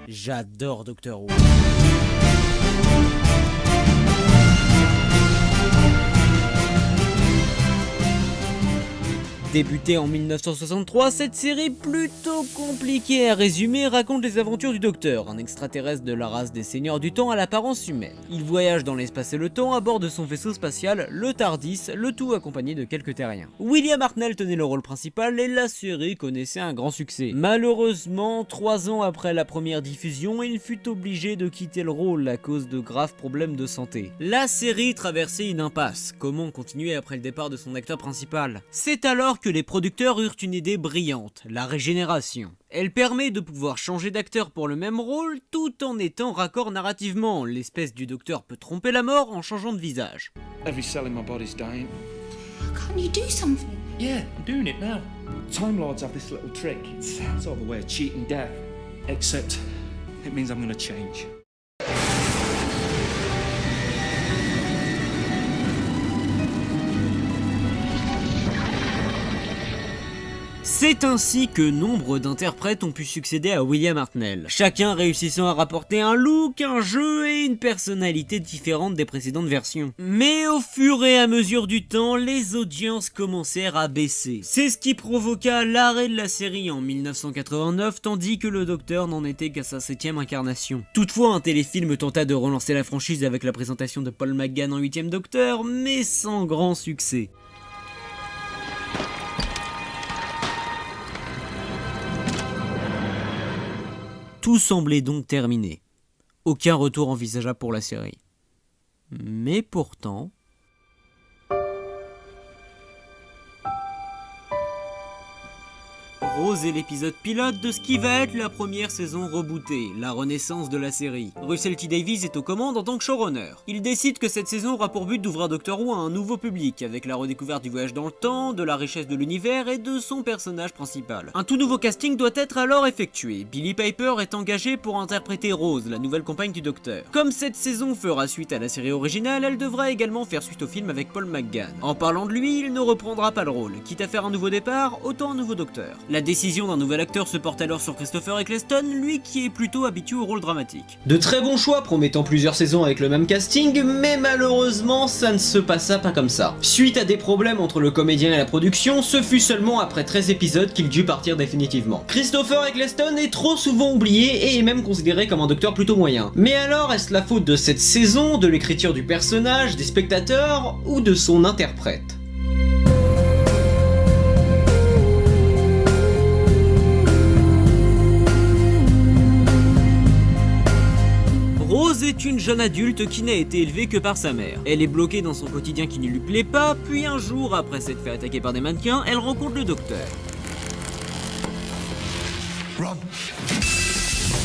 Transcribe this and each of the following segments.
J'adore Doctor Who. Débutée en 1963, cette série plutôt compliquée à résumer raconte les aventures du Docteur, un extraterrestre de la race des Seigneurs du Temps à l'apparence humaine. Il voyage dans l'espace et le temps à bord de son vaisseau spatial, le TARDIS, le tout accompagné de quelques terriens. William Hartnell tenait le rôle principal et la série connaissait un grand succès. Malheureusement, 3 ans après la première diffusion, il fut obligé de quitter le rôle à cause de graves problèmes de santé. La série traversait une impasse. Comment continuer après le départ de son acteur principal? C'est alors que les producteurs eurent une idée brillante, la régénération. Elle permet de pouvoir changer d'acteur pour le même rôle tout en étant raccord narrativement. L'espèce du docteur peut tromper la mort en changeant de visage. Every cell in my body's dying. Can't you do something? Yeah, I'm doing it now. Time Lords have this little trick. It's sort of a way of cheating death. Except it means I'm gonna change. C'est ainsi que nombre d'interprètes ont pu succéder à William Hartnell, chacun réussissant à rapporter un look, un jeu et une personnalité différente des précédentes versions. Mais au fur et à mesure du temps, les audiences commencèrent à baisser. C'est ce qui provoqua l'arrêt de la série en 1989, tandis que le Docteur n'en était qu'à sa 7ème incarnation. Toutefois, un téléfilm tenta de relancer la franchise avec la présentation de Paul McGann en 8ème Docteur, mais sans grand succès. Tout semblait donc terminé. Aucun retour envisageable pour la série. Mais pourtant... Rose est l'épisode pilote de ce qui va être la première saison rebootée, la renaissance de la série. Russell T Davies est aux commandes en tant que showrunner. Il décide que cette saison aura pour but d'ouvrir Doctor Who à un nouveau public, avec la redécouverte du voyage dans le temps, de la richesse de l'univers et de son personnage principal. Un tout nouveau casting doit être alors effectué. Billie Piper est engagée pour interpréter Rose, la nouvelle compagne du Docteur. Comme cette saison fera suite à la série originale, elle devra également faire suite au film avec Paul McGann. En parlant de lui, il ne reprendra pas le rôle. Quitte à faire un nouveau départ, autant un nouveau Docteur. La décision d'un nouvel acteur se porte alors sur Christopher Eccleston, lui qui est plutôt habitué au rôle dramatique. De très bons choix promettant plusieurs saisons avec le même casting, mais malheureusement ça ne se passa pas comme ça. Suite à des problèmes entre le comédien et la production, ce fut seulement après 13 épisodes qu'il dut partir définitivement. Christopher Eccleston est trop souvent oublié et est même considéré comme un docteur plutôt moyen. Mais alors est-ce la faute de cette saison, de l'écriture du personnage, des spectateurs ou de son interprète ? Rose est une jeune adulte qui n'a été élevée que par sa mère. Elle est bloquée dans son quotidien qui ne lui plaît pas, puis un jour, après s'être fait attaquer par des mannequins, elle rencontre le Docteur. Run.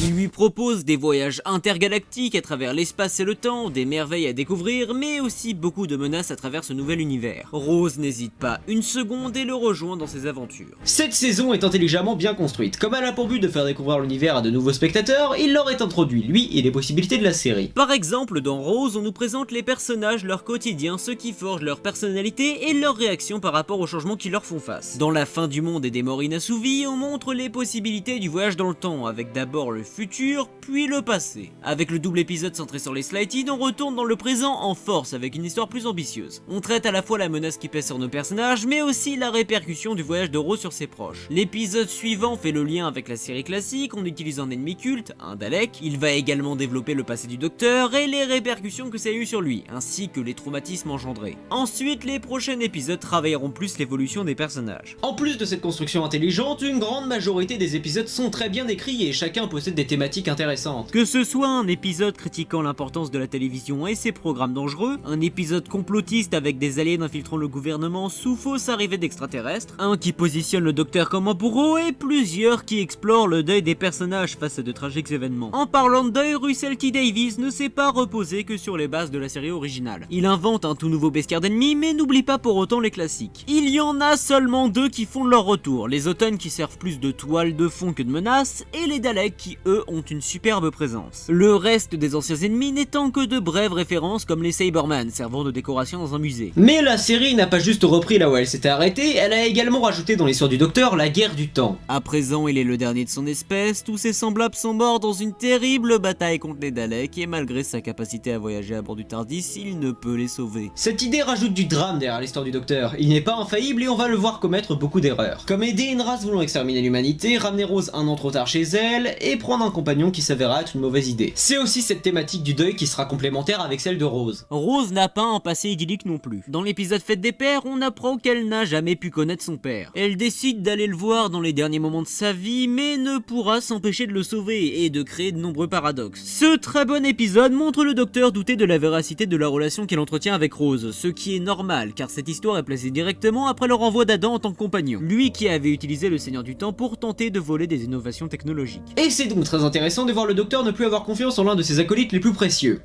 Il lui propose des voyages intergalactiques à travers l'espace et le temps, des merveilles à découvrir, mais aussi beaucoup de menaces à travers ce nouvel univers. Rose n'hésite pas une seconde et le rejoint dans ses aventures. Cette saison est intelligemment bien construite. Comme elle a pour but de faire découvrir l'univers à de nouveaux spectateurs, il leur est introduit, lui et les possibilités de la série. Par exemple, dans Rose, on nous présente les personnages, leur quotidien, ce qui forge leur personnalité et leurs réactions par rapport aux changements qui leur font face. Dans La fin du monde et des morts inassouvis, on montre les possibilités du voyage dans le temps, avec d'abord le futur, puis le passé. Avec le double épisode centré sur les Slighted, on retourne dans le présent en force avec une histoire plus ambitieuse. On traite à la fois la menace qui pèse sur nos personnages, mais aussi la répercussion du voyage de Rose sur ses proches. L'épisode suivant fait le lien avec la série classique en utilisant un ennemi culte, un Dalek. Il va également développer le passé du Docteur et les répercussions que ça a eu sur lui, ainsi que les traumatismes engendrés. Ensuite, les prochains épisodes travailleront plus l'évolution des personnages. En plus de cette construction intelligente, une grande majorité des épisodes sont très bien écrits et chacun possède des thématiques intéressantes. Que ce soit un épisode critiquant l'importance de la télévision et ses programmes dangereux, un épisode complotiste avec des aliens infiltrant le gouvernement sous fausse arrivée d'extraterrestres, un qui positionne le Docteur comme un bourreau et plusieurs qui explorent le deuil des personnages face à de tragiques événements. En parlant de deuil, Russell T Davies ne s'est pas reposé que sur les bases de la série originale. Il invente un tout nouveau bestiaire d'ennemis mais n'oublie pas pour autant les classiques. Il y en a seulement 2 qui font leur retour, les Autons qui servent plus de toile de fond que de menaces et les Daleks qui eux, ont une superbe présence. Le reste des anciens ennemis n'étant que de brèves références comme les Cybermen servant de décoration dans un musée. Mais la série n'a pas juste repris là où elle s'était arrêtée, elle a également rajouté dans l'histoire du Docteur la guerre du temps. À présent, il est le dernier de son espèce, tous ses semblables sont morts dans une terrible bataille contre les Daleks et malgré sa capacité à voyager à bord du TARDIS, il ne peut les sauver. Cette idée rajoute du drame derrière l'histoire du Docteur. Il n'est pas infaillible et on va le voir commettre beaucoup d'erreurs. Comme aider une race voulant exterminer l'humanité, ramener Rose un an trop tard chez elle, et prendre un compagnon qui s'avéra être une mauvaise idée. C'est aussi cette thématique du deuil qui sera complémentaire avec celle de Rose. Rose n'a pas un passé idyllique non plus. Dans l'épisode Fête des Pères, on apprend qu'elle n'a jamais pu connaître son père. Elle décide d'aller le voir dans les derniers moments de sa vie, mais ne pourra s'empêcher de le sauver et de créer de nombreux paradoxes. Ce très bon épisode montre le Docteur douter de la véracité de la relation qu'il entretient avec Rose, ce qui est normal car cette histoire est placée directement après le renvoi d'Adam en tant que compagnon, lui qui avait utilisé le Seigneur du Temps pour tenter de voler des innovations technologiques. Et c'est donc très intéressant de voir le Docteur ne plus avoir confiance en l'un de ses acolytes les plus précieux.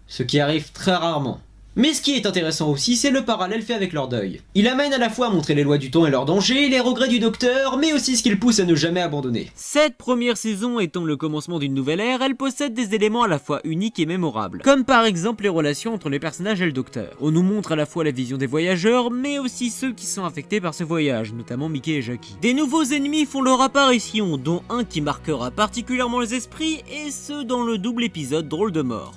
Ce qui arrive très rarement. Mais ce qui est intéressant aussi, c'est le parallèle fait avec leur deuil. Il amène à la fois à montrer les lois du temps et leurs dangers, les regrets du Docteur, mais aussi ce qu'il pousse à ne jamais abandonner. Cette première saison étant le commencement d'une nouvelle ère, elle possède des éléments à la fois uniques et mémorables, comme par exemple les relations entre les personnages et le Docteur. On nous montre à la fois la vision des voyageurs, mais aussi ceux qui sont affectés par ce voyage, notamment Mickey et Jackie. Des nouveaux ennemis font leur apparition, dont un qui marquera particulièrement les esprits, et ce dans le double épisode Drôle de mort.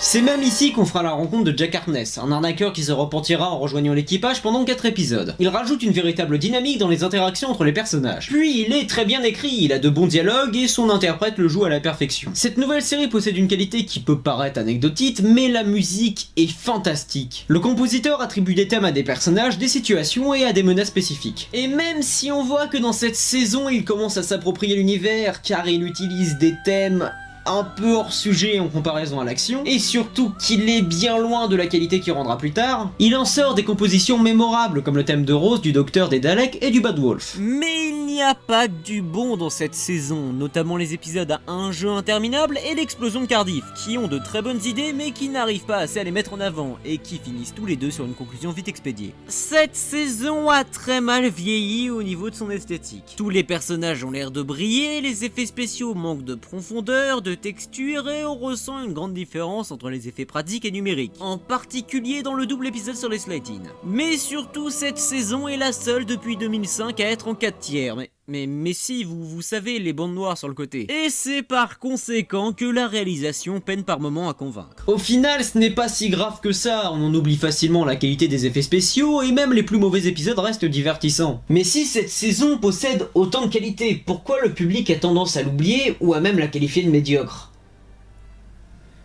C'est même ici qu'on fera la rencontre de Jack Harkness, un arnaqueur qui se repentira en rejoignant l'équipage pendant 4 épisodes. Il rajoute une véritable dynamique dans les interactions entre les personnages. Puis il est très bien écrit, il a de bons dialogues et son interprète le joue à la perfection. Cette nouvelle série possède une qualité qui peut paraître anecdotique, mais la musique est fantastique. Le compositeur attribue des thèmes à des personnages, des situations et à des menaces spécifiques. Et même si on voit que dans cette saison il commence à s'approprier l'univers car il utilise des thèmes un peu hors sujet en comparaison à l'action, et surtout qu'il est bien loin de la qualité qu'il rendra plus tard, il en sort des compositions mémorables comme le thème de Rose, du Docteur, des Daleks et du Bad Wolf. Mais il n'y a pas que du bon dans cette saison, notamment les épisodes à un jeu interminable et l'explosion de Cardiff, qui ont de très bonnes idées mais qui n'arrivent pas assez à les mettre en avant, et qui finissent tous les deux sur une conclusion vite expédiée. Cette saison a très mal vieilli au niveau de son esthétique. Tous les personnages ont l'air de briller, les effets spéciaux manquent de profondeur, de texture et on ressent une grande différence entre les effets pratiques et numériques, en particulier dans le double épisode sur les Slayton. Mais surtout cette saison est la seule depuis 2005 à être en 4 tiers, mais si, vous savez, les bandes noires sur le côté. Et c'est par conséquent que la réalisation peine par moments à convaincre. Au final, ce n'est pas si grave que ça, on en oublie facilement la qualité des effets spéciaux et même les plus mauvais épisodes restent divertissants. Mais si cette saison possède autant de qualité, pourquoi le public a tendance à l'oublier ou à même la qualifier de médiocre ?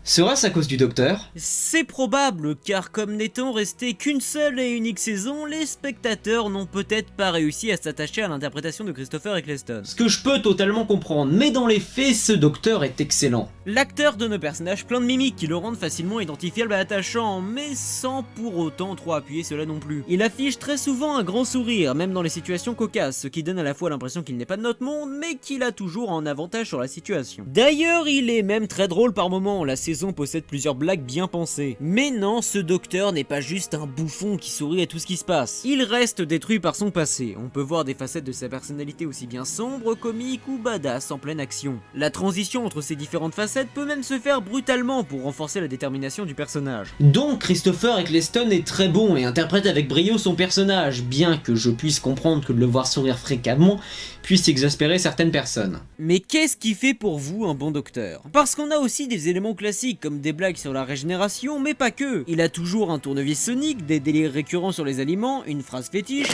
Serait-ce à cause du Docteur ? C'est probable, car comme n'étant resté qu'une seule et unique saison, les spectateurs n'ont peut-être pas réussi à s'attacher à l'interprétation de Christopher Eccleston. Ce que je peux totalement comprendre, mais dans les faits, ce Docteur est excellent. L'acteur donne un personnage plein de mimiques qui le rendent facilement identifiable et attachant, mais sans pour autant trop appuyer cela non plus. Il affiche très souvent un grand sourire, même dans les situations cocasses, ce qui donne à la fois l'impression qu'il n'est pas de notre monde, mais qu'il a toujours un avantage sur la situation. D'ailleurs, il est même très drôle par moments, la saison possède plusieurs blagues bien pensées. Mais non, ce Docteur n'est pas juste un bouffon qui sourit à tout ce qui se passe. Il reste détruit par son passé. On peut voir des facettes de sa personnalité aussi bien sombre, comique ou badass en pleine action. La transition entre ces différentes facettes peut même se faire brutalement pour renforcer la détermination du personnage. Donc Christopher Eccleston est très bon et interprète avec brio son personnage, bien que je puisse comprendre que de le voir sourire fréquemment puisse exaspérer certaines personnes. Mais qu'est-ce qui fait pour vous un bon Docteur ? Parce qu'on a aussi des éléments classiques comme des blagues sur la régénération, mais pas que. Il a toujours un tournevis sonique, des délires récurrents sur les aliments, une phrase fétiche...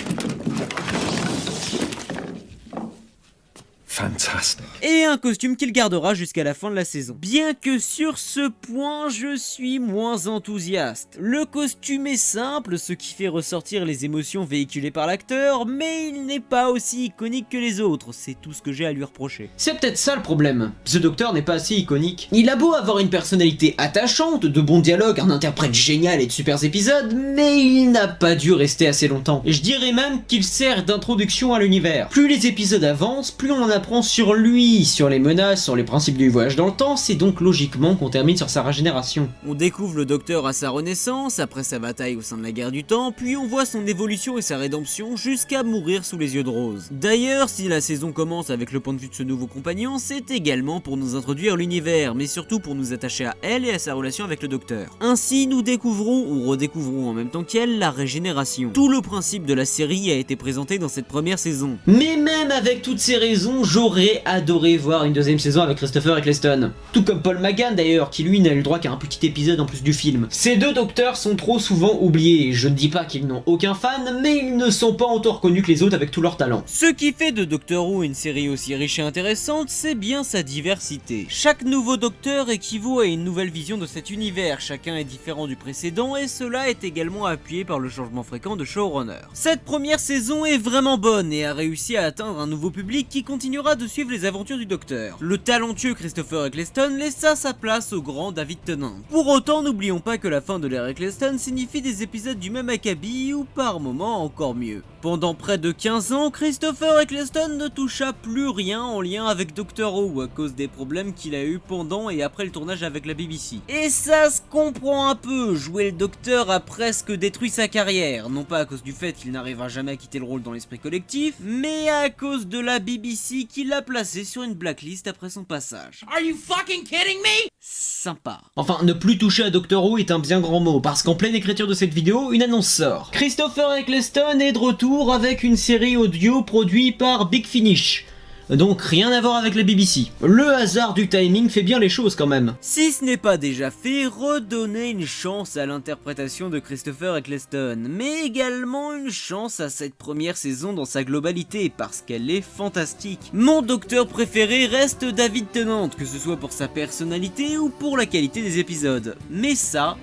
Fantastic. Et un costume qu'il gardera jusqu'à la fin de la saison. Bien que sur ce point, je suis moins enthousiaste. Le costume est simple, ce qui fait ressortir les émotions véhiculées par l'acteur, mais il n'est pas aussi iconique que les autres, c'est tout ce que j'ai à lui reprocher. C'est peut-être ça le problème, ce Docteur n'est pas assez iconique. Il a beau avoir une personnalité attachante, de bons dialogues, un interprète génial et de super épisodes, mais il n'a pas dû rester assez longtemps. Et je dirais même qu'il sert d'introduction à l'univers. Plus les épisodes avancent, plus on apprend sur lui sur les menaces, sur les principes du voyage dans le temps, c'est donc logiquement qu'on termine sur sa régénération. On découvre le Docteur à sa renaissance, après sa bataille au sein de la guerre du temps, puis on voit son évolution et sa rédemption jusqu'à mourir sous les yeux de Rose. D'ailleurs, si la saison commence avec le point de vue de ce nouveau compagnon, c'est également pour nous introduire l'univers, mais surtout pour nous attacher à elle et à sa relation avec le Docteur. Ainsi, nous découvrons ou redécouvrons en même temps qu'elle la régénération. Tout le principe de la série a été présenté dans cette première saison. Mais même avec toutes ces raisons, j'aurais adoré voir une deuxième saison avec Christopher Eccleston. Tout comme Paul McGann d'ailleurs, qui lui n'a eu le droit qu'à un petit épisode en plus du film. Ces deux docteurs sont trop souvent oubliés, je ne dis pas qu'ils n'ont aucun fan, mais ils ne sont pas autant reconnus que les autres avec tout leur talent. Ce qui fait de Doctor Who une série aussi riche et intéressante, c'est bien sa diversité. Chaque nouveau Docteur équivaut à une nouvelle vision de cet univers, chacun est différent du précédent et cela est également appuyé par le changement fréquent de showrunner. Cette première saison est vraiment bonne et a réussi à atteindre un nouveau public qui continuera de suivre les aventures du Docteur. Le talentueux Christopher Eccleston laissa sa place au grand David Tennant. Pour autant, n'oublions pas que la fin de l'ère Eccleston signifie des épisodes du même acabit ou par moments encore mieux. Pendant près de 15 ans, Christopher Eccleston ne toucha plus rien en lien avec Doctor Who à cause des problèmes qu'il a eu pendant et après le tournage avec la BBC. Et ça se comprend un peu, jouer le Docteur a presque détruit sa carrière, non pas à cause du fait qu'il n'arrivera jamais à quitter le rôle dans l'esprit collectif, mais à cause de la BBC qui l'a placé sur une blacklist après son passage. Are you fucking kidding me? Sympa. Enfin, ne plus toucher à Doctor Who est un bien grand mot, parce qu'en pleine écriture de cette vidéo, une annonce sort. Christopher Eccleston est de retour avec une série audio produite par Big Finish. Donc rien à voir avec la BBC. Le hasard du timing fait bien les choses quand même. Si ce n'est pas déjà fait, redonnez une chance à l'interprétation de Christopher Eccleston, mais également une chance à cette première saison dans sa globalité, parce qu'elle est fantastique. Mon Docteur préféré reste David Tennant, que ce soit pour sa personnalité ou pour la qualité des épisodes. Mais ça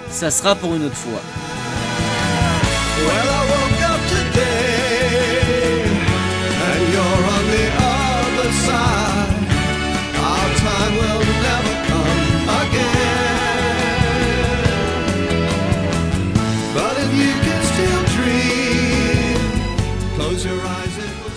sera pour une autre fois. Well, I woke up today, and you're on the other side. Our time will never come again. But if you can still dream, close your eyes, it will